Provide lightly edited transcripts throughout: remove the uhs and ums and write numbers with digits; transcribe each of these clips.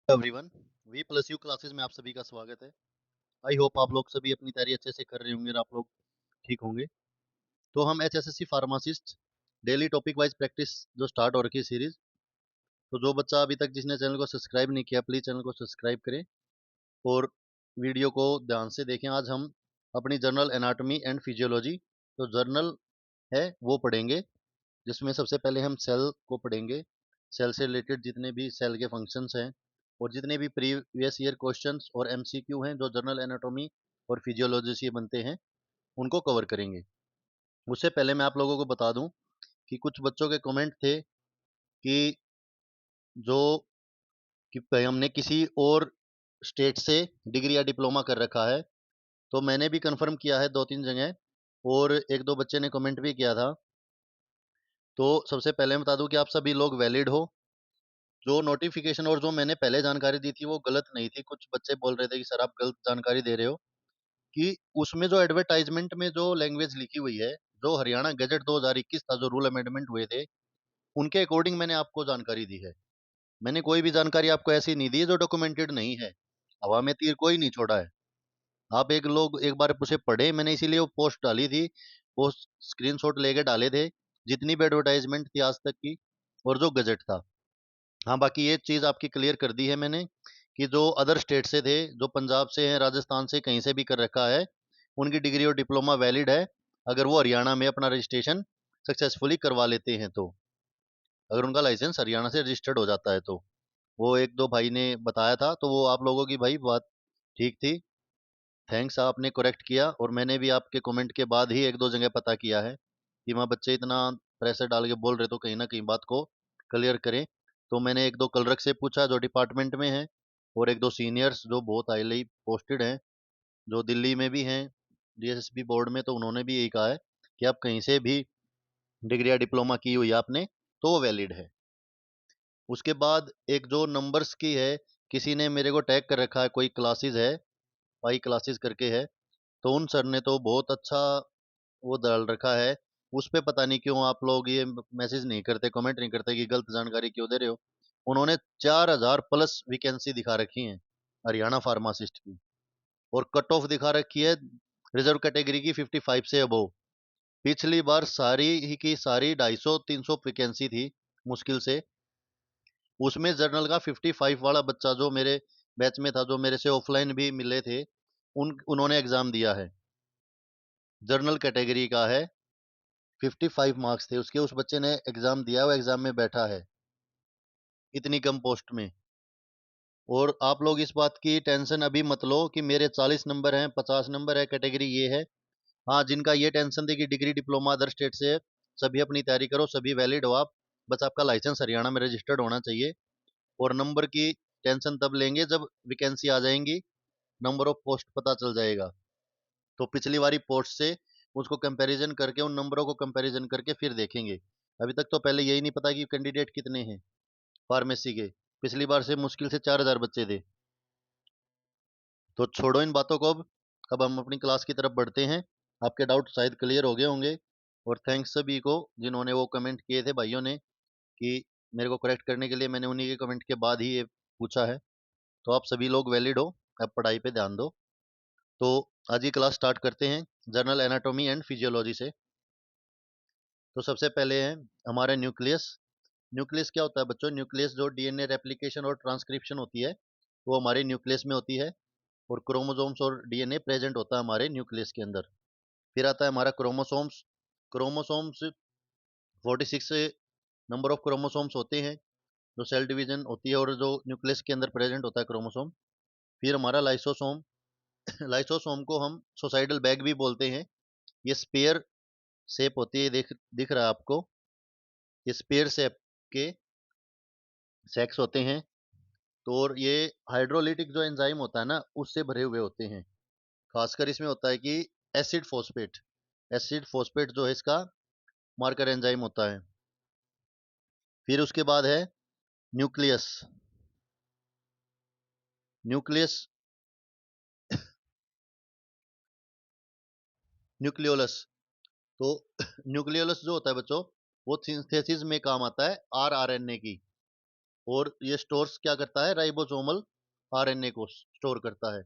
Everyone, we plus you classes में आप सभी का स्वागत है। आई होप आप लोग सभी अपनी तैयारी अच्छे से कर रहे होंगे और आप लोग ठीक होंगे। तो हम HSSC pharmacist daily topic wise practice जो स्टार्ट हो रखी है सीरीज, तो जो बच्चा अभी तक जिसने चैनल को सब्सक्राइब नहीं किया प्लीज़ चैनल को सब्सक्राइब करें और वीडियो को ध्यान से देखें। आज हम अपनी जनरल एनाटॉमी एंड फिजियोलॉजी जो जर्नल है वो पढ़ेंगे, जिसमें सबसे पहले हम सेल को पढ़ेंगे। सेल से रिलेटेड जितने भी सेल के फंक्शंस हैं और जितने भी प्रीवियस ईयर क्वेश्चंस और एमसीक्यू हैं जो जनरल एनाटॉमी और फिजियोलॉजी से बनते हैं उनको कवर करेंगे। उससे पहले मैं आप लोगों को बता दूं कि कुछ बच्चों के कमेंट थे कि जो कि भाई हमने किसी और स्टेट से डिग्री या डिप्लोमा कर रखा है, तो मैंने भी कंफर्म किया है 2-3 जगह और एक दो बच्चे ने कमेंट भी किया था। तो सबसे पहले मैं बता दूं कि आप सभी लोग वैलिड हो। जो नोटिफिकेशन और जो मैंने पहले जानकारी दी थी वो गलत नहीं थी। कुछ बच्चे बोल रहे थे कि सर आप गलत जानकारी दे रहे हो, कि उसमें जो एडवर्टाइजमेंट में जो लैंग्वेज लिखी हुई है, जो हरियाणा गजट 2021 था, जो रूल अमेंडमेंट हुए थे उनके अकॉर्डिंग मैंने आपको जानकारी दी है। मैंने कोई भी जानकारी आपको ऐसी नहीं दी है जो डॉक्यूमेंटेड नहीं है। हवा में तीर कोई नहीं छोड़ा है। आप एक लोग एक बार उसे पढ़े, मैंने इसीलिए वो पोस्ट डाली थी, पोस्ट स्क्रीनशॉट लेके डाले थे जितनी भी एडवर्टाइजमेंट थी आज तक की और जो गजट था। हाँ, बाकी ये चीज़ आपकी क्लियर कर दी है मैंने कि जो अदर स्टेट से थे, जो पंजाब से हैं, राजस्थान से, कहीं से भी कर रखा है, उनकी डिग्री और डिप्लोमा वैलिड है अगर वो हरियाणा में अपना रजिस्ट्रेशन सक्सेसफुली करवा लेते हैं। तो अगर उनका लाइसेंस हरियाणा से रजिस्टर्ड हो जाता है तो वो एक दो भाई ने बताया था, तो वो आप लोगों की भाई बात ठीक थी। थैंक्स, आपने करेक्ट किया और मैंने भी आपके कमेंट के बाद ही एक दो जगह पता किया है कि वहाँ बच्चे इतना प्रेशर डाल के बोल रहे तो कहीं ना कहीं बात को क्लियर करें। तो मैंने एक दो कलरक से पूछा जो डिपार्टमेंट में है और एक दो सीनियर्स जो बहुत हाईली पोस्टेड हैं, जो दिल्ली में भी हैं डीएसएसपी बोर्ड में, तो उन्होंने भी यही कहा है कि आप कहीं से भी डिग्री या डिप्लोमा की हुई है आपने तो वो वैलिड है। उसके बाद एक जो नंबर्स की है, किसी ने मेरे को टैग कर रखा है, कोई क्लासेस है, पाई क्लासेस करके है, तो उन सर ने तो बहुत अच्छा वो डाल रखा है। उस पे पता नहीं क्यों आप लोग ये मैसेज नहीं करते, कमेंट नहीं करते कि गलत जानकारी क्यों दे रहे हो। उन्होंने 4000 प्लस वैकेंसी दिखा रखी है हरियाणा फार्मासिस्ट की और कट ऑफ दिखा रखी है रिजर्व कैटेगरी की 55 से अबोव। पिछली बार सारी ही की सारी 250-300 वैकेंसी थी मुश्किल से, उसमें जर्नल का 55 वाला बच्चा जो मेरे बैच में था, जो मेरे से ऑफलाइन भी मिले थे, उन्होंने एग्जाम दिया है। जर्नल कैटेगरी का है, 55 मार्क्स थे उसके, उस बच्चे ने एग्जाम दिया, वो एग्जाम में बैठा है इतनी कम पोस्ट में। और आप लोग इस बात की टेंशन अभी मत लो कि मेरे 40 नंबर हैं, 50 नंबर है, कैटेगरी ये है। हाँ, जिनका ये टेंशन थी कि डिग्री डिप्लोमा अदर स्टेट से है, सभी अपनी तैयारी करो, सभी वैलिड हो आप। बस आपका लाइसेंस हरियाणा में रजिस्टर्ड होना चाहिए। और नंबर की टेंशन तब लेंगे जब वैकेंसी आ जाएंगी, नंबर ऑफ पोस्ट पता चल जाएगा। तो पिछली वाली पोस्ट से उसको कंपैरिजन करके, उन नंबरों को कंपैरिजन करके फिर देखेंगे। अभी तक तो पहले यही नहीं पता कि कैंडिडेट कितने हैं फार्मेसी के। पिछली बार से मुश्किल से 4000 बच्चे थे। तो छोड़ो इन बातों को, अब हम अपनी क्लास की तरफ बढ़ते हैं। आपके डाउट शायद क्लियर हो गए होंगे। और थैंक्स सभी को जिन्होंने वो कमेंट किए थे भाइयों ने, कि मेरे को करेक्ट करने के लिए मैंने उन्हीं के कमेंट के बाद ही ये पूछा है। तो आप सभी लोग वैलिड हो, अब पढ़ाई पे ध्यान दो। तो आज की क्लास स्टार्ट करते हैं जनरल एनाटॉमी एंड फिजियोलॉजी से। तो सबसे पहले है हमारा न्यूक्लियस। न्यूक्लियस क्या होता है बच्चों? न्यूक्लियस जो डीएनए रेप्लिकेशन और ट्रांसक्रिप्शन होती है वो हमारे न्यूक्लियस में होती है, और क्रोमोसोम्स और डीएनए प्रेजेंट होता है हमारे न्यूक्लियस के अंदर। फिर आता है हमारा chromosomes. Chromosomes 46 number of chromosomes होते हैं जो सेल डिवीजन होती है और जो न्यूक्लियस के अंदर प्रेजेंट होता है क्रोमोसोम। फिर हमारा लाइसोसोम। लाइसोसोम को हम सोसाइडल बैग भी बोलते हैं। ये स्पेयर शेप होती है, दिख रहा है आपको, ये स्पेयर शेप के सेक्स होते हैं। तो और ये हाइड्रोलिटिक जो एंजाइम होता है ना उससे भरे हुए होते हैं। खासकर इसमें होता है कि एसिड फोस्फेट जो है इसका मार्कर एंजाइम होता है। फिर उसके बाद है न्यूक्लियस। Nucleus nucleolus. तो न्यूक्लियोलस जो होता है बच्चों, वो सिंथेसिस में काम आता है आरआरएनए की। और ये स्टोर्स क्या करता है, राइबोसोमल आरएनए को स्टोर करता है।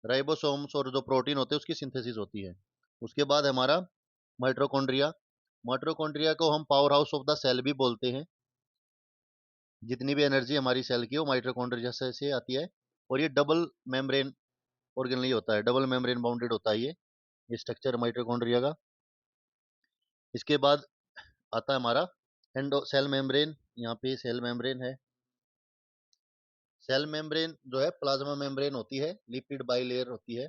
राइबोसोम्स और जो प्रोटीन होते हैं उसकी सिंथेसिस होती है। उसके बाद हमारा माइटोकॉन्ड्रिया। माइटोकॉन्ड्रिया को हम powerhouse of the cell भी बोलते हैं। जितनी भी एनर्जी हमारी सेल की वो माइटोकॉन्ड्रिया से आती है। और ये डबल मेम्ब्रेन ऑर्गेनली होता है, डबल मेम्ब्रेन बाउंडेड होता है ये स्ट्रक्चर माइटोकॉन्ड्रिया का। इसके बाद आता है हमारा एंडो सेल मेम्ब्रेन। यहाँ पे सेल मेम्ब्रेन है। सेल मेम्ब्रेन जो है प्लाज्मा मेम्ब्रेन होती है, लिपिड बाइलेयर होती है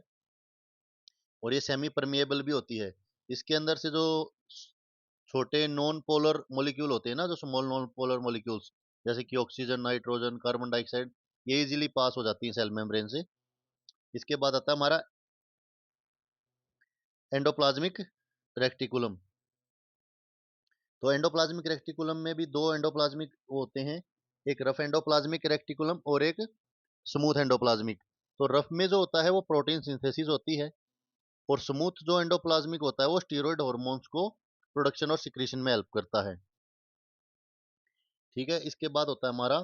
और ये सेमी परमिएबल भी होती है। इसके अंदर से जो छोटे नॉन पोलर मॉलिक्यूल होते हैं ना, जो स्मॉल नॉन पोलर मॉलिक्यूल्स जैसे कि ऑक्सीजन, नाइट्रोजन, कार्बन डाइऑक्साइड, ये इजीली पास हो जाती हैं सेल मेम्ब्रेन से। इसके बाद आता है हमारा एंडोप्लाज्मिक रेक्टिकुलम। तो एंडोप्लाज्मिक रेक्टिकुलम में भी दो एंडोप्लाज्मिक होते हैं, एक रफ एंडोप्लाज्मिक रेक्टिकुलम और एक स्मूथ एंडोप्लाज्मिक। तो रफ में जो होता है वो प्रोटीन सिंथेसिस होती है और स्मूथ जो एंडोप्लाज्मिक होता है वो स्टीरॉयड हार्मोन्स को प्रोडक्शन और सिक्रीशन में हेल्प करता है। ठीक है, इसके बाद होता है हमारा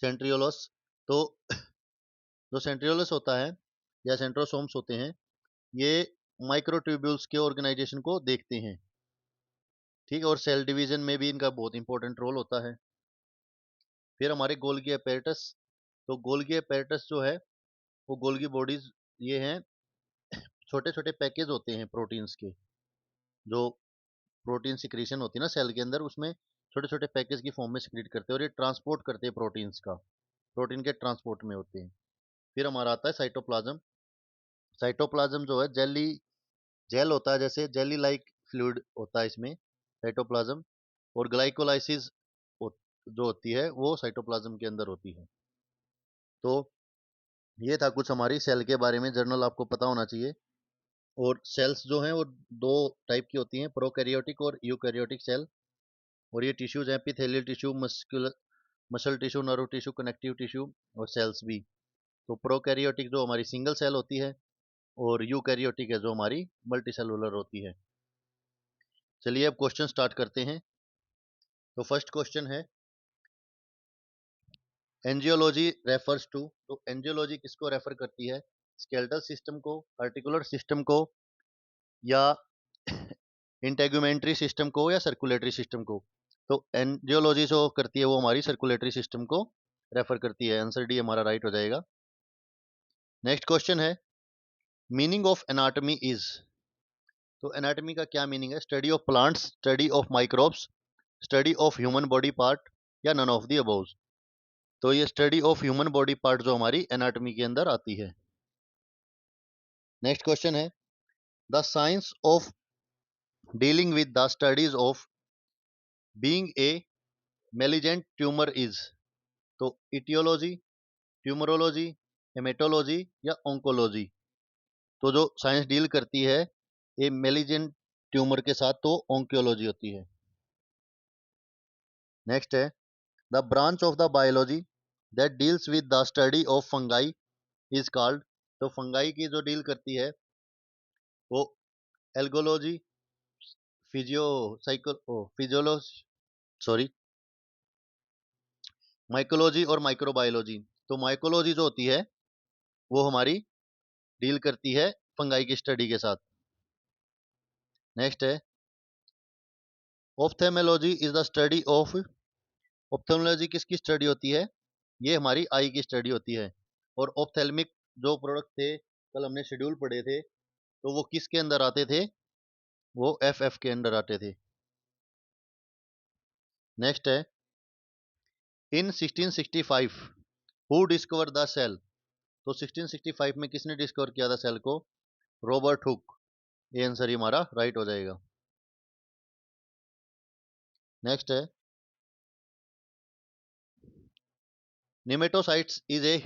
सेंट्रियोलस। तो जो सेंट्रियोलस होता है या सेंट्रोसोम्स होते हैं, ये माइक्रोट्यूब्यूल्स के ऑर्गेनाइजेशन को देखते हैं। ठीक है, और सेल डिवीजन में भी इनका बहुत इंपॉर्टेंट रोल होता है। फिर हमारे गोल्गी अपैरेटस। तो गोल्गी अपैरेटस जो है वो गोल्गी बॉडीज ये हैं, छोटे छोटे पैकेज होते हैं प्रोटीन्स के। जो प्रोटीन सिक्रीशन होती है ना सेल के अंदर, उसमें छोटे छोटे पैकेज की फॉर्म में सिक्रीट करते हैं और ये ट्रांसपोर्ट करते हैं प्रोटीन्स का, प्रोटीन के ट्रांसपोर्ट में होते हैं। फिर हमारा आता है साइटोप्लाज्म। साइटोप्लाज्म जो है जेली जेल होता है, जैसे जेली लाइक फ्लूइड होता है इसमें साइटोप्लाज्म। और ग्लाइकोलाइसिस जो होती है वो साइटोप्लाज्म के अंदर होती है। तो ये था कुछ हमारी सेल के बारे में, जर्नल आपको पता होना चाहिए। और सेल्स जो हैं वो दो टाइप की होती हैं, प्रोकैरियोटिक और यूकैरियोटिक सेल। और ये टिश्यूज हैं, epithelial tissue, muscular muscle tissue, nerve tissue, connective tissue और सेल्स भी। तो प्रोकैरियोटिक जो हमारी सिंगल सेल होती है और यूकैरियोटिक है जो हमारी मल्टी सेलुलर होती है। चलिए अब क्वेश्चन स्टार्ट करते हैं। तो फर्स्ट क्वेश्चन है एंजियोलॉजी रेफर्स टू। तो एंजियोलॉजी किसको रेफर करती है, स्केलेटल सिस्टम को, आर्टिकुलर सिस्टम को, या इंटेगुमेंट्री सिस्टम को, या सर्कुलेटरी सिस्टम को। तो एंजियोलॉजी जो करती है वो हमारी सर्कुलेटरी सिस्टम को रेफर करती है। आंसर डी हमारा राइट हो जाएगा। नेक्स्ट क्वेश्चन है मीनिंग ऑफ एनाटॉमी इज। तो एनाटॉमी का क्या मीनिंग है, study of plants, study of microbes, study of human body part, या नन ऑफ द अबव। तो ये study of human body part जो हमारी एनाटॉमी के अंदर आती है। नेक्स्ट क्वेश्चन है the science of dealing with the studies of being a malignant tumour is. तो इटियोलॉजी, ट्यूमरोलॉजी, हेमेटोलॉजी, या ओंकोलॉजी। तो जो साइंस डील करती है ये मेलिजेंट ट्यूमर के साथ, तो ओंकोलॉजी होती है। नेक्स्ट है the branch of the biology that deals with the study of fungi is called. तो फंगाई की जो डील करती है वो algology, physio psycho physiology, sorry, mycology और माइक्रोबायोलॉजी। तो माइकोलॉजी जो होती है वो हमारी डील करती है फंगाई की स्टडी के साथ। नेक्स्ट है ऑप्थेमोलॉजी इज द स्टडी ऑफ। ऑप्थेमोलॉजी किसकी स्टडी होती है, ये हमारी आई की स्टडी होती है। और ऑप्थेल्मिक जो प्रोडक्ट थे कल हमने शेड्यूल पढ़े थे, तो वो किसके अंदर आते थे, वो एफ के अंदर आते थे। नेक्स्ट है इन 1665 हु डिस्कवर द सेल। तो 1665 में किसने डिस्कवर किया था सेल को, रॉबर्ट हुक। ये आंसर ही हमारा राइट हो जाएगा। नेक्स्ट है निमेटोसाइट्स इज ए,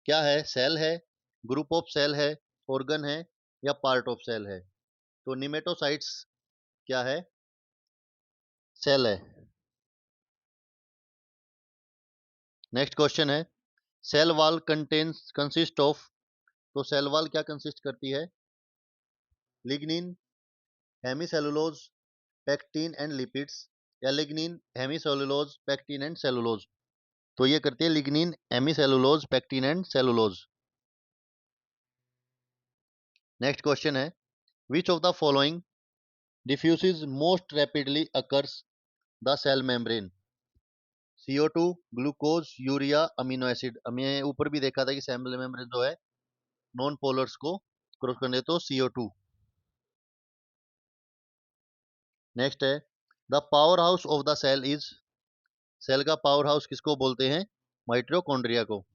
क्या है, सेल है, ग्रुप ऑफ सेल है, ऑर्गन है, या पार्ट ऑफ सेल है। तो निमेटोसाइट्स क्या है, सेल है। नेक्स्ट क्वेश्चन है cell wall contains consist of. तो सेल वॉल क्या कंसिस्ट करती है, lignin, hemicellulose, pectin and lipids, या lignin, hemicellulose, pectin and cellulose? तो ये करती है lignin, hemicellulose, pectin and cellulose. Next question है, which of the following diffuses most rapidly occurs the cell membrane? CO2, glucose, urea, amino acid. हमें ऊपर भी देखा था कि सेल मेम्ब्रेन जो है नॉन पोलर्स को क्रॉस करने, तो CO2। नेक्स्ट है, the powerhouse of the cell is? Cell का पावर हाउस किसको बोलते हैं? माइटोकॉन्ड्रिया को।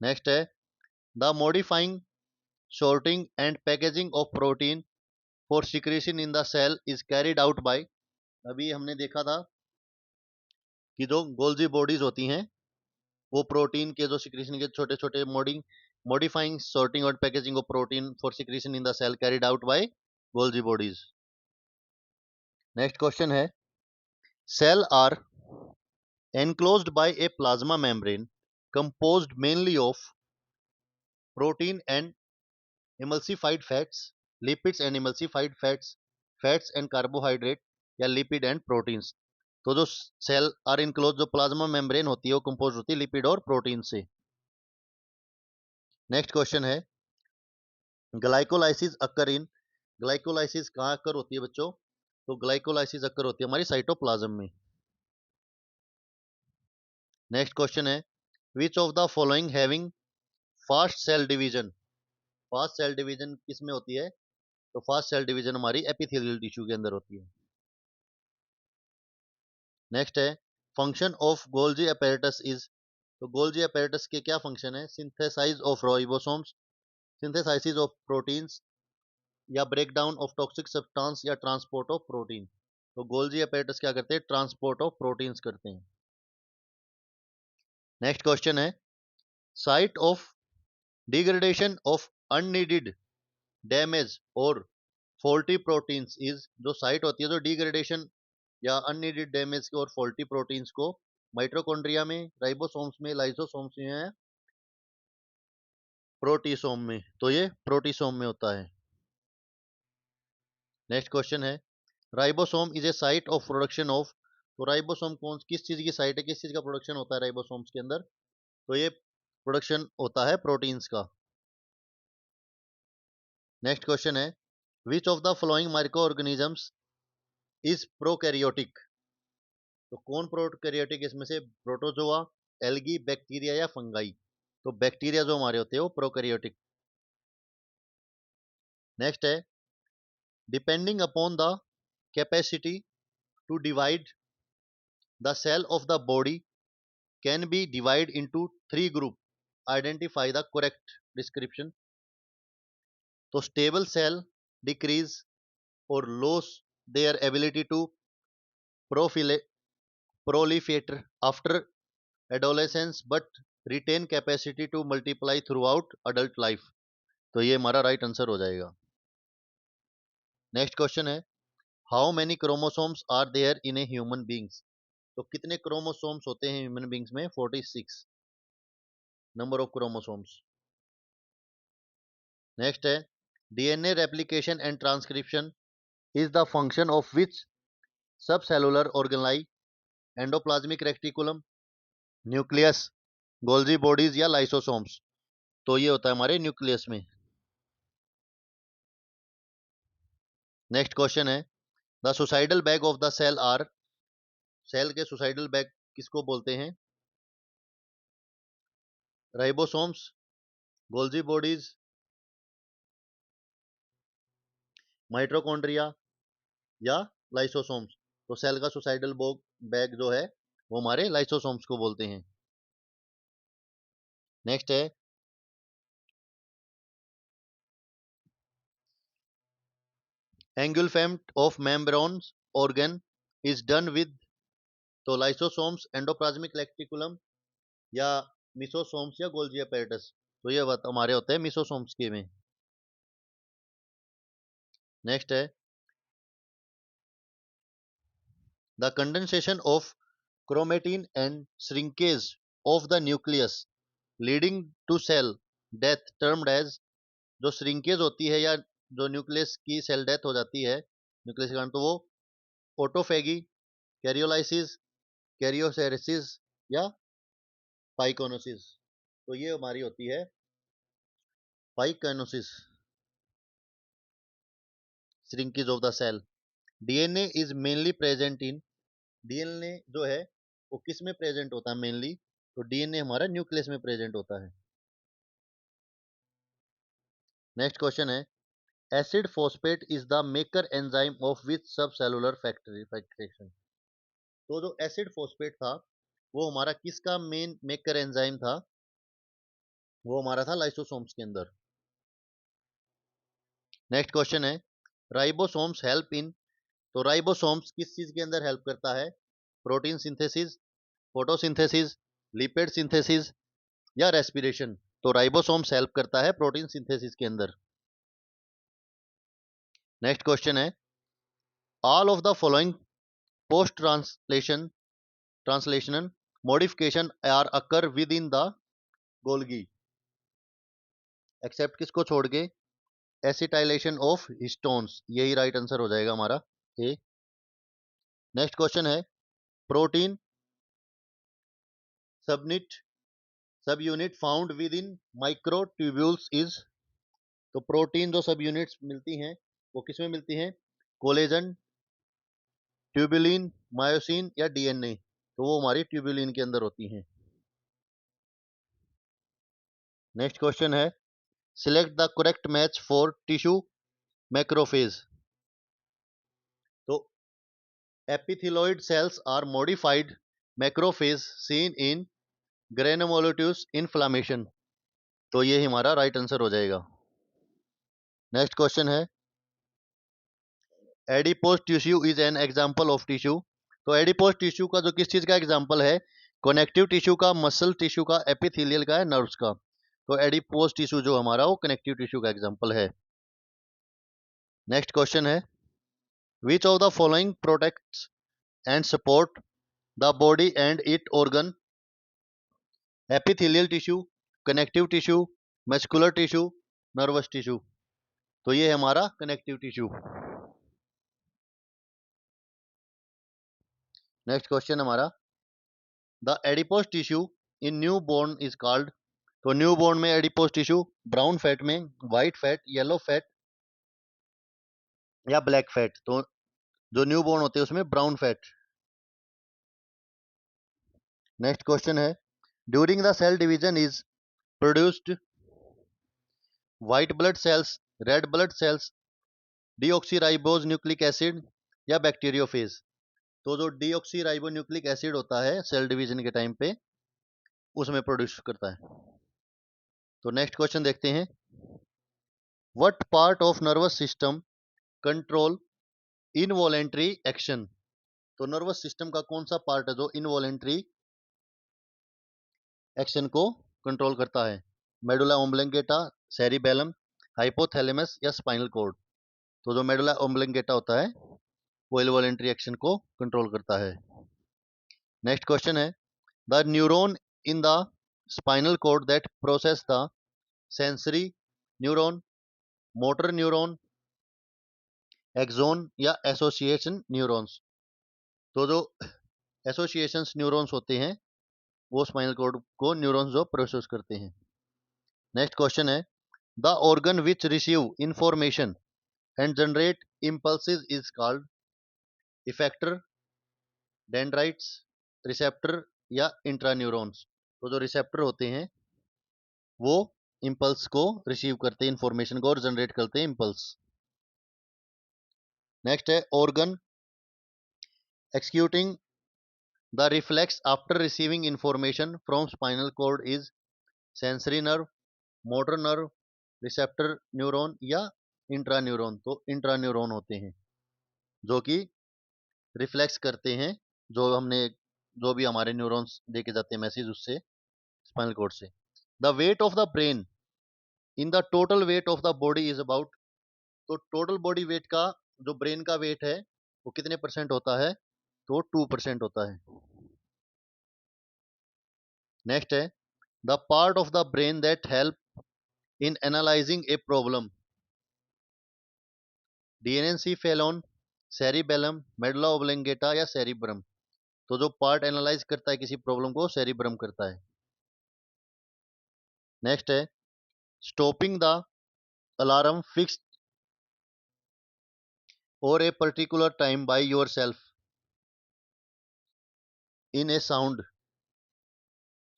नेक्स्ट है, the modifying, sorting and packaging of protein for secretion in the cell is carried out by? अभी हमने देखा था कि जो गोल्जी बॉडीज होती हैं वो प्रोटीन के जो सिक्रीशन के छोटे छोटे मॉडिफाइंग, सॉर्टिंग और packaging of protein for secretion in the cell carried out by Golgi bodies. Next question है, cell are enclosed by a plasma membrane composed mainly of protein and emulsified fats, lipids and emulsified fats, fats and carbohydrate, या lipid and proteins? तो जो cell are enclose, जो plasma membrane होती है वो compose होती है लिपिड और प्रोटीन से। नेक्स्ट क्वेश्चन है, ग्लाइकोलाइसिस अकर इन? ग्लाइकोलाइसिस कहाँ अकर होती है बच्चों? तो ग्लाइकोलाइसिस अकर होती है हमारी साइटोप्लाज्म में। नेक्स्ट क्वेश्चन है, which of the following having fast cell division? Fast cell division किस में होती है? तो फास्ट सेल डिवीजन हमारी एपिथेलियल टिश्यू के अंदर होती है। नेक्स्ट है, function of Golgi apparatus is? तो गोल्जी अपैरेटस के क्या फंक्शन है? Synthesize of ribosomes, synthesis of proteins, या break down of toxic substance, या ट्रांसपोर्ट ऑफ प्रोटीन? तो गोल्जी अपैरेटस क्या करते हैं? ट्रांसपोर्ट ऑफ प्रोटीन्स करते हैं। नेक्स्ट क्वेश्चन है, site of degradation of unneeded, damage और फॉल्टी प्रोटीन्स इज? जो साइट होती है जो डिग्रेडेशन या अननीडेड डैमेज और फॉल्टी प्रोटीन्स को, माइटोकॉन्ड्रिया में, राइबोसोम्स में, लाइसोसोम्स में, है प्रोटीसोम में? तो ये प्रोटीसोम में होता है। नेक्स्ट क्वेश्चन है, ribosome is a site of production of? तो राइबोसोम कौन किस चीज की साइट है, किस चीज का प्रोडक्शन होता है राइबोसोम्स के अंदर? तो ये प्रोडक्शन होता है प्रोटीन्स का। नेक्स्ट क्वेश्चन है, which of the following microorganisms is prokaryotic? तो कौन प्रोकैरियोटिक इसमें से? प्रोटोजोआ, एल्गी, बैक्टीरिया, या फंगाई? तो बैक्टीरिया जो हमारे होते हैं वो प्रोकैरियोटिक। नेक्स्ट है, depending upon the capacity to divide the cell of the body can be divide into 3 group, identify the correct description? तो स्टेबल सेल डिक्रीज और loss their ability to proliferate after adolescence but retain capacity to multiply throughout adult life? तो ये हमारा right answer हो जाएगा। Next question है, how many chromosomes are there in a human beings? तो कितने chromosomes होते हैं ह्यूमन बींग्स में? 46 नंबर ऑफ क्रोमोसोम्स। नेक्स्ट है, DNA replication and transcription is the function of which subcellular organelle? Endoplasmic reticulum, nucleus, Golgi bodies, या lysosomes? तो ये होता है हमारे न्यूक्लियस में। नेक्स्ट क्वेश्चन है, the suicidal bag of the cell are? Cell के सुसाइडल बैग किसको बोलते हैं? राइबोसोम्स, गोल्जी बॉडीज, माइटोकॉन्ड्रिया, या लाइसोसोम्स? तो सेल का सुसाइडल बैग जो है वो हमारे लाइसोसोम्स को बोलते हैं। नेक्स्ट है, engulfment of membranes organ is done with? तो लाइसोसोम्स, एंडोप्लाज्मिक रेक्टिकुलम, या मिसोसोम्स, या गोल्जी अपैरेटस? तो ये हमारे होते हैं मिसोसोम्स के में। नेक्स्ट है, the condensation of chromatin and shrinkage of the nucleus leading to cell death termed as? जो श्रिंकेज होती है या जो न्यूक्लियस की सेल डेथ हो जाती है न्यूक्लियस के कारण, तो वो ऑटोफेगी, कैरियोलाइसिस, कैरियोसेरेसिस या पाइकोनोसिस। तो ये हमारी होती है pyknosis, shrinkage of the cell. DNA is mainly present in, DNA जो है वो किस में प्रेजेंट होता है मेनली, तो डीएनए हमारा न्यूक्लियस में प्रेजेंट होता है। नेक्स्ट क्वेश्चन है, acid phosphate is the maker enzyme of which सब सेलुलर फैक्ट्रिफिकेशन। तो जो एसिड फॉस्फेट था वो हमारा किसका मेन मेकर एंजाइम था, वो हमारा था लाइसोसोम्स के अंदर। नेक्स्ट क्वेश्चन है, राइबोसोम्स हेल्प इन, तो राइबोसोम्स किस चीज के अंदर हेल्प करता है, protein synthesis, photosynthesis, lipid synthesis या रेस्पिरेशन। तो राइबोसोम्स हेल्प करता है प्रोटीन सिंथेसिस के अंदर। नेक्स्ट क्वेश्चन है, all of the following post translational modification are occur within the Golgi, except किसको छोड़ के, एसिटाइलेशन ऑफ हिस्टोन्स, यही राइट आंसर हो जाएगा हमारा ए। नेक्स्ट क्वेश्चन है, प्रोटीन सब unit found with in microtubules is, तो प्रोटीन जो सब यूनिट्स मिलती हैं वो किसमें मिलती हैं, कोलेजन, ट्यूबुलिन, मायोसिन या डीएनए, तो वो हमारी ट्यूबुलिन के अंदर होती हैं। नेक्स्ट क्वेश्चन है, select the correct match for tissue macrophage. तो epithelioid cells are modified macrophage seen in granulomatous inflammation, तो ये हमारा राइट आंसर हो जाएगा। नेक्स्ट क्वेश्चन है, adipose tissue is an example of tissue, तो एडिपोज टिश्यू का जो किस चीज का एग्जांपल है, कनेक्टिव टिश्यू का, मसल टिश्यू का, एपिथेलियल का है, नर्व्स का। तो एडिपोज टिश्यू जो हमारा वो कनेक्टिव टिश्यू का एग्जांपल है। नेक्स्ट क्वेश्चन है, which of the following protects and support the body and it organ, epithelial tissue, connective tissue, muscular tissue, nervous tissue, तो ये है हमारा कनेक्टिव टिश्यू। नेक्स्ट क्वेश्चन हमारा, the adipose tissue in newborn is called, तो newborn में adipose tissue brown fat में, white fat, yellow fat या black fat, तो जो न्यू बोर्न होते हैं उसमें ब्राउन फैट। नेक्स्ट क्वेश्चन है, during the cell division is produced white blood cells, red blood cells, deoxyribose nucleic acid या bacteriophage, तो जो डीऑक्सीराइबो न्यूक्लिक एसिड होता है सेल डिवीजन के टाइम पे उसमें प्रोड्यूस करता है। तो नेक्स्ट क्वेश्चन देखते हैं, what part of nervous system control involuntary action, तो नर्वस सिस्टम का कौन सा पार्ट है जो इनवॉलेंट्री एक्शन को कंट्रोल करता है, मेडुला ओम्बलेंगेटा, सेरिबेलम, हाइपोथैलेमस या स्पाइनल कॉर्ड, तो जो मेडुला ओम्बलेंगेटा होता है वो इनवॉलेंट्री एक्शन को कंट्रोल करता है। नेक्स्ट क्वेश्चन है, the neuron in the spinal cord that process the sensory neuron, motor neuron, axon या एसोसिएशन न्यूरॉन्स, तो जो एसोसिएशंस न्यूरॉन्स होते हैं वो स्पाइनल कॉर्ड को न्यूरॉन्स जो प्रोसेस करते हैं। नेक्स्ट क्वेश्चन है, the organ which receive information and generate impulses is called, effector, dendrites, receptor या इंट्रान्यूरॉन्स, तो जो रिसेप्टर होते हैं वो इम्पल्स को रिसीव करते हैं, इंफॉर्मेशन को, और जनरेट करते हैं इम्पल्स। नेक्स्ट है, organ executing the reflex after receiving information from spinal cord is sensory nerve, motor nerve, receptor neuron या इंट्रान्यूरॉन, तो इंट्रान्यूरॉन होते हैं जो कि रिफ्लेक्स करते हैं, जो हमने जो भी हमारे न्यूरॉन्स देके जाते हैं मैसेज उससे स्पाइनल कॉर्ड से। The weight of the brain in the total weight of the body is about, तो टोटल बॉडी वेट का जो ब्रेन का वेट है वो कितने परसेंट होता है, तो 2% होता है। नेक्स्ट है, the part of the brain that help in analysing a problem, diencephalon, cerebellum, medulla oblongata या सेरिब्रम। तो जो पार्ट एनालाइज करता है किसी प्रॉब्लम को, सेरिब्रम करता है। नेक्स्ट है स्टॉपिंग द अलार्म फिक्स्ड और a particular time by yourself in a sound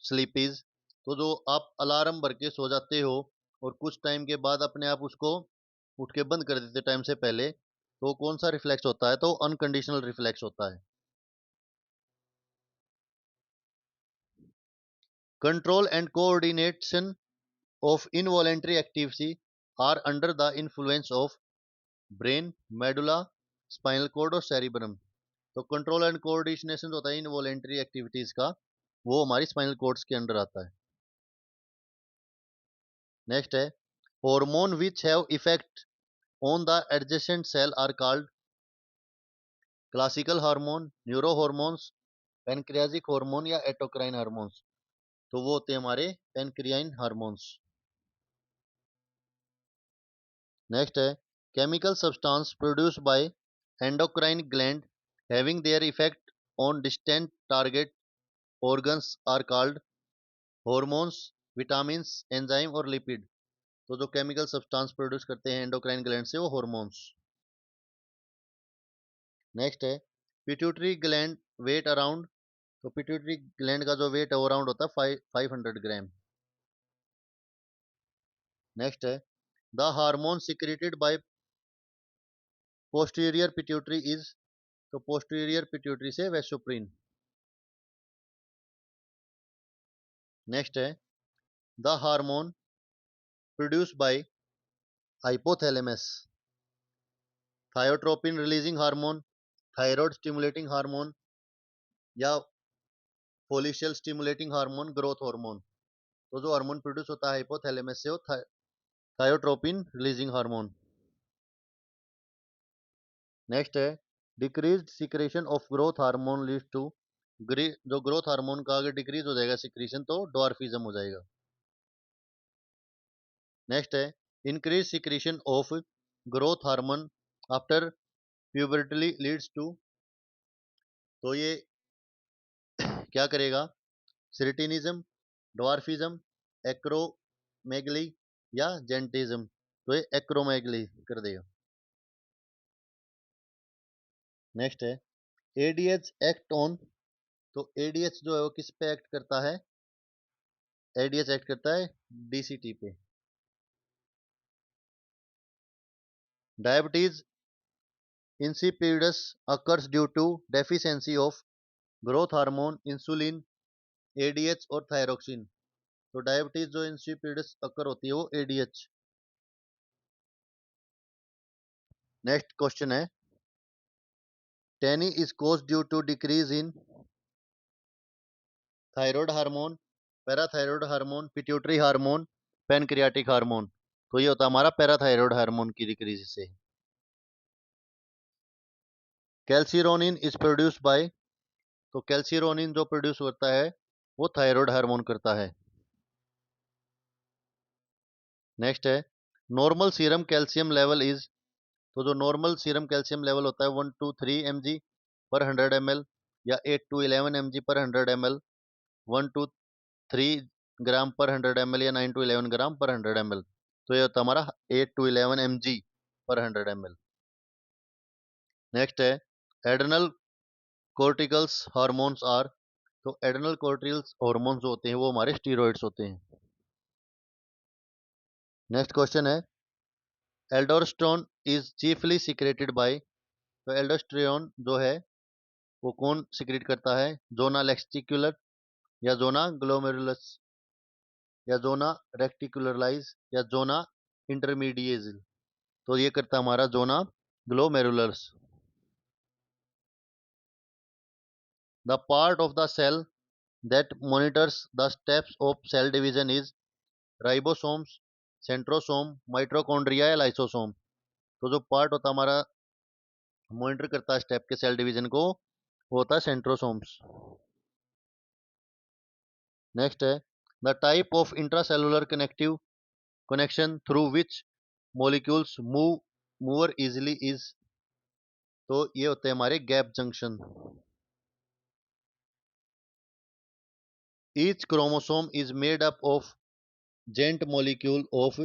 sleep is. तो जो आप अलार्म भर के सो जाते हो और कुछ टाइम के बाद अपने आप उसको उठ के बंद कर देते टाइम से पहले, तो कौन सा रिफ्लेक्स होता है? तो अनकंडीशनल रिफ्लेक्स होता है। Control and coordination of involuntary activity are under the influence of brain, medulla, spinal cord और सेरिब्रम। तो कंट्रोल एंड कोऑर्डिनेशन होता है इनवॉलेंट्री एक्टिविटीज का, वो हमारी स्पाइनल कॉर्ड्स के अंडर आता है। नेक्स्ट है hormone which have effect on the adjacent cell are called classical hormone, neurohormones, pancreatic hormone या एटोक्राइन हार्मोन्स। तो वो होते हैं हमारे पेनक्रियाइन हार्मोन्स। नेक्स्ट है chemical substance produce by endocrine gland having their effect on distant target organs are called hormones, vitamins, enzyme और lipid. तो जो केमिकल सब्सटेंस प्रोड्यूस करते हैं एंडोक्राइन ग्लैंड से, वो हॉर्मोन्स। नेक्स्ट है पिट्यूटरी ग्लैंड वेट अराउंड। तो पिट्यूटरी ग्लैंड का जो वेट है वो अराउंड होता है 500 ग्राम। नेक्स्ट है the hormone secreted by posterior pituitary is. तो पोस्टीरियर पिट्यूटरी से वेसोप्रिन। नेक्स्ट है the hormone produce by hypothalamus, thyrotropin releasing hormone, thyroid stimulating hormone या follicle stimulating hormone, growth hormone. तो जो हार्मोन प्रोड्यूस होता है hypothalamus से, वो थायोट्रोपिन रिलीजिंग हार्मोन। नेक्स्ट है decrease secretion of growth hormone leads to, जो ग्रोथ हार्मोन का अगर डिक्रीज हो जाएगा सिक्रीशन तो डॉर्फिज्म हो जाएगा। नेक्स्ट है increase secretion of growth hormone after puberty leads to. तो ये क्या करेगा? सिर्टिनिज्म, डॉर्फिज्म, एक्रोमेगली या जेंटिज्म। तो ये एक्रोमेगली कर देगा। नेक्स्ट है एडीएच एक्ट ऑन। तो एडीएच जो है वो किस पे एक्ट करता है? एडीएच एक्ट करता है डीसीटी पे। Diabetes insipidus occurs due to deficiency of growth hormone, insulin, ADH और थायरोक्सिन। तो डायबिटीज जो इंसिपिडस अकर होती है वो एडीएच। नेक्स्ट क्वेश्चन है tetany is cause due to decrease in thyroid hormone, parathyroid hormone, pituitary hormone, pancreatic hormone. तो ये होता है हमारा पैराथायराइड हार्मोन की डिक्रीज से। कैल्सिरोनिन इज प्रोड्यूस बाय। तो कैल्सिरोनिन जो प्रोड्यूस होता है वो थायराइड हार्मोन करता है। नेक्स्ट है normal serum calcium level is. तो जो नॉर्मल सीरम कैल्शियम लेवल होता है 1 to 3 mg पर 100 ml या 8 to 11 mg पर 100 ml, 1 to 3 ग्राम पर 100 ml या 9 to 11 ग्राम पर 100 ml। तो ये होता है हमारा 8 to 11 mg पर 100 ml। नेक्स्ट है एड्रेनल कोर्टिकल्स हार्मोन्स आर। तो एड्रेनल कोर्टिकल्स हार्मोन्स होते हैं वो हमारे स्टीरॉइड्स होते हैं। नेक्स्ट क्वेश्चन है aldosterone is chiefly secreted by. तो एल्डोस्टेरोन जो है वो कौन सिक्रेट करता है? जोना लेक्सिकुलर या जोना ग्लोमेरुलस या जोना रेक्टिकुलराइज या जोना इंटरमीडिएज। तो ये करता है हमारा zona glomerulus. The part of the cell that monitors the steps of cell division is ribosomes, centrosome, mitochondria या लाइसोसोम। तो जो पार्ट होता है हमारा मॉनिटर करता है स्टेप के सेल डिवीजन को, वो होता है सेंट्रोसोम्स। नेक्स्ट है the type of intracellular connective connection through which molecules move more easily is। तो ये होते हैं हमारे gap junction. Each chromosome is made up of giant molecule of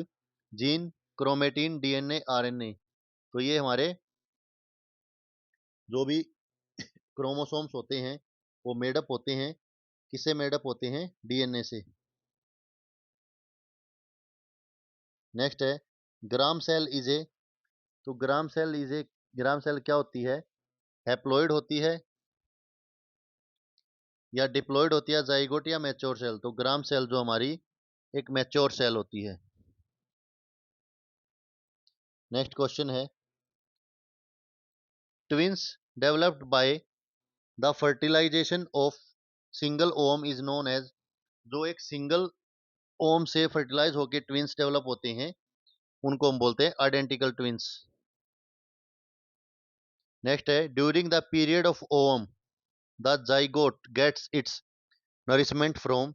gene, chromatin, DNA, RNA. तो ये हमारे जो भी क्रोमोसोम्स होते हैं वो मेडअप होते हैं, किससे मेडअप होते हैं? डीएनए से। नेक्स्ट है ग्राम सेल इज ए, तो gram cell is a, gram cell क्या होती है? हैप्लॉइड होती है या डिप्लॉइड होती है, जाइगोट या मैच्योर सेल? तो ग्राम सेल जो हमारी एक मैच्योर सेल होती है। नेक्स्ट क्वेश्चन है twins developed by the fertilization of single ovum is known as, जो एक सिंगल ओम से फर्टिलाइज होकर ट्विंस डेवलप होते हैं उनको हम बोलते हैं आइडेंटिकल ट्विंस। नेक्स्ट है during the period of ovum the zygote gets its nourishment from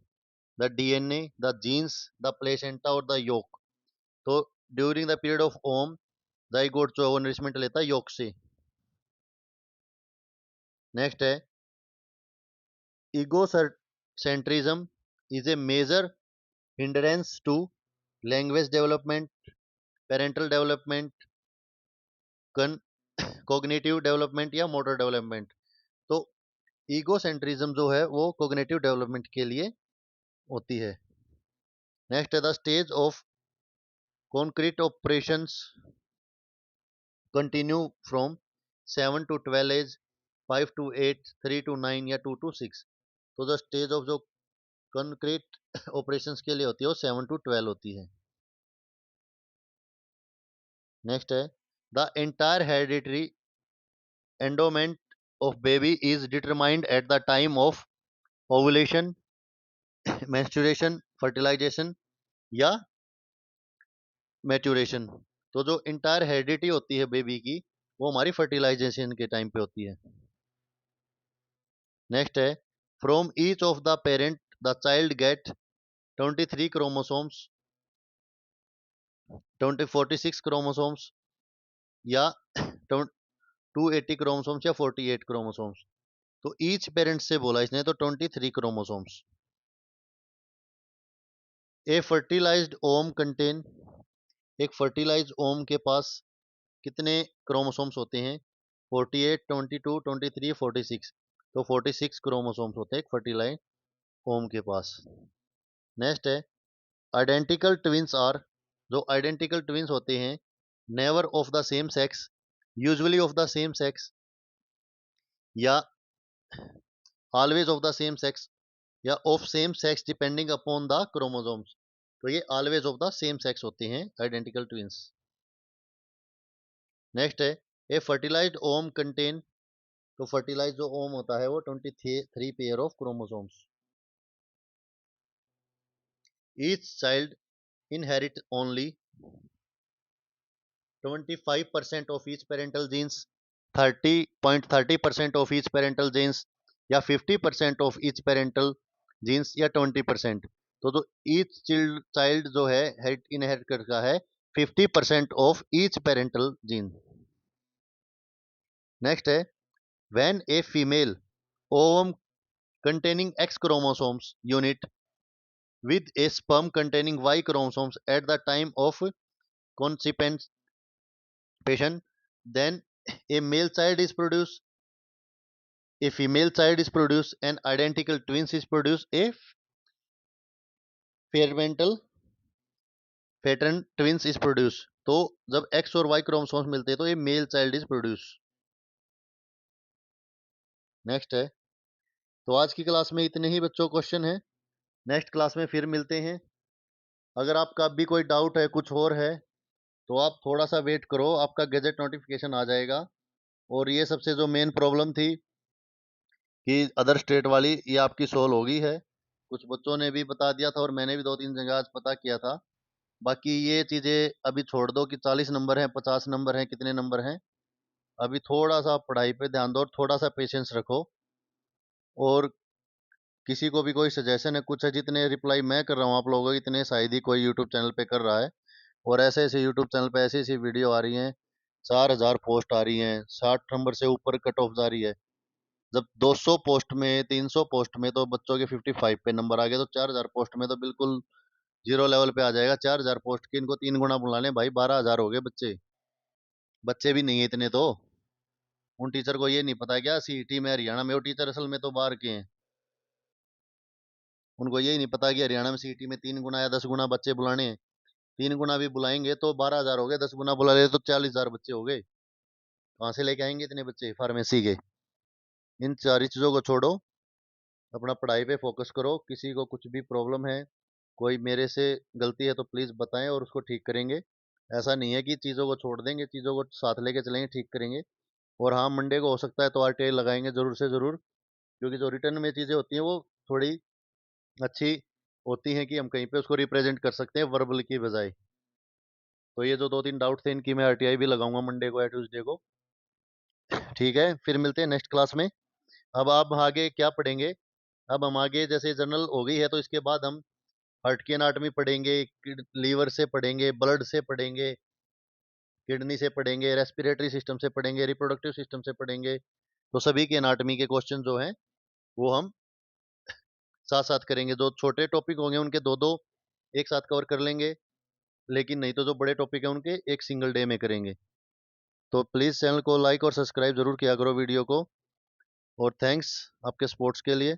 the DNA, the genes, the placenta और द योक। तो during the period of ovum zygote जो है वो नरिशमेंट लेता है योक से। नेक्स्ट है egocentrism is a major hindrance to language development, parental development, cognitive development या मोटर डेवलपमेंट। तो ईगोसेंट्रिज्म जो है वो कॉग्निटिव डेवलपमेंट के लिए होती है। नेक्स्ट है the stage of concrete operations continue from 7 to 12 age, 5 to 8, 3 to 9 या 2 to 6। तो द स्टेज ऑफ जो कंक्रीट ऑपरेशंस के लिए होती है वो 7 to 12 होती है। नेक्स्ट है the entire hereditary endowment of baby is determined at the time of ovulation, menstruation, fertilization या मैच्योरेशन। तो जो इंटायर हेरिडिटी होती है बेबी की वो हमारी फर्टिलाइजेशन के टाइम पे होती है। नेक्स्ट है from each of the parent the child gate 23 chromosomes, 46 chromosomes या 280 क्रोमोसोम्स या 48 क्रोमोसोम्स। तो ईच पेरेंट से बोला इसने तो 23 क्रोमोसोम्स। ए फर्टिलाइज्ड ओम कंटेन, एक फर्टिलाइज्ड ओम के पास कितने क्रोमोसोम्स होते हैं? 48, 22, 23, 46। तो 46 क्रोमोसोम्स होते हैं एक फर्टिलाइज्ड ओम के पास। नेक्स्ट है आइडेंटिकल ट्विंस आर, जो आइडेंटिकल ट्विंस होते हैं never of the same sex, usually of the same sex या always of the same sex या of same sex depending upon the chromosomes. तो ये always of the same sex होते हैं identical twins. Next है a fertilised ovum contain, तो fertilised जो ovum होता है वो 23 pair of chromosomes. Each child inherit only 25% of each parental genes, 30% of each parental genes या 50% of each parental genes या 20%। तो ईच चाइल्ड जो है इनहेरिट करता है 50% of each parental gene. Next है when a female ovum containing X chromosomes unit with a sperm containing Y chromosomes at the time of conception, then a male child is produced, a female child is produced, and identical twins is produced, a fermental pattern twins is produced। तो जब X और Y chromosomes मिलते हैं तो ये male child is produce. Next है तो आज की क्लास में इतने ही बच्चों क्वेश्चन है, नेक्स्ट क्लास में फिर मिलते हैं। अगर आपका भी कोई डाउट है कुछ और है तो आप थोड़ा सा वेट करो, आपका गैजेट नोटिफिकेशन आ जाएगा। और ये सबसे जो मेन प्रॉब्लम थी कि अदर स्टेट वाली, ये आपकी सोल्व होगी है। कुछ बच्चों ने भी बता दिया था और मैंने भी 2-3 जगह आज पता किया था। बाकी ये चीज़ें अभी छोड़ दो कि 40 नंबर हैं, 50 नंबर हैं, कितने नंबर हैं। अभी थोड़ा सा पढ़ाई पे ध्यान दो और थोड़ा सा पेशेंस रखो। और किसी को भी कोई सजेशन है कुछ है, जितने रिप्लाई मैं कर रहा हूँ आप लोगों को इतने शायद ही कोई यूट्यूब चैनल पे कर रहा है। और ऐसे ऐसे यूट्यूब चैनल पे ऐसी ऐसी वीडियो आ रही हैं 4,000 पोस्ट आ रही हैं, 60 नंबर से ऊपर कट ऑफ जा रही है। जब 200 पोस्ट में, 300 पोस्ट में तो बच्चों के 55 पे नंबर आ गए, तो 4,000 पोस्ट में तो बिल्कुल जीरो लेवल पे आ जाएगा। 4,000 पोस्ट के इनको 3 गुना बुला लें भाई, 12,000 हो गए बच्चे। बच्चे भी नहीं है इतने तो। उन टीचर को ये नहीं पता क्या सीईटी में हरियाणा में वो टीचर असल में तो बाहर के हैं। उनको यही नहीं पता कि हरियाणा में सीईटी में 3 गुना या 10 गुना बच्चे बुलाने हैं। 3 गुना भी बुलाएंगे तो 12,000 हो गए, 10 गुना बुला ले तो 40,000 बच्चे हो गए। कहाँ से लेके आएंगे इतने बच्चे फार्मेसी के? इन सारी चीजों को छोड़ो, अपना पढ़ाई पे फोकस करो। किसी को कुछ भी प्रॉब्लम है, कोई मेरे से गलती है तो प्लीज बताएं और उसको ठीक करेंगे। ऐसा नहीं है कि चीजों को छोड़ देंगे, चीजों को साथ लेके चलेंगे, ठीक करेंगे। और हाँ, मंडे को हो सकता है तो आरटीआई लगाएंगे जरूर से जरूर, क्योंकि जो रिटर्न में चीजें होती हैं वो थोड़ी अच्छी होती हैं कि हम कहीं पे उसको रिप्रेजेंट कर सकते हैं वर्बल की बजाय। तो ये जो 2-3 डाउट थे इनकी मैं आरटीआई भी लगाऊंगा मंडे को या ट्यूसडे को। ठीक है, फिर मिलते हैं नेक्स्ट क्लास में। अब आप आगे क्या पढ़ेंगे? अब हम आगे जैसे जनरल हो गई है तो इसके बाद हम हार्ट की एनाटॉमी पढ़ेंगे, लीवर से पढ़ेंगे, ब्लड से पढ़ेंगे, किडनी से पढ़ेंगे, रेस्पिरेटरी सिस्टम से पढ़ेंगे, रिप्रोडक्टिव सिस्टम से पढ़ेंगे। तो सभी की एनाटॉमी के क्वेश्चन जो हैं वो हम साथ साथ करेंगे। जो छोटे टॉपिक होंगे उनके दो दो एक साथ कवर कर लेंगे, लेकिन नहीं तो जो बड़े टॉपिक है उनके एक सिंगल डे में करेंगे। तो प्लीज़ चैनल को लाइक और सब्सक्राइब जरूर किया करो वीडियो को। और थैंक्स आपके सपोर्ट्स के लिए।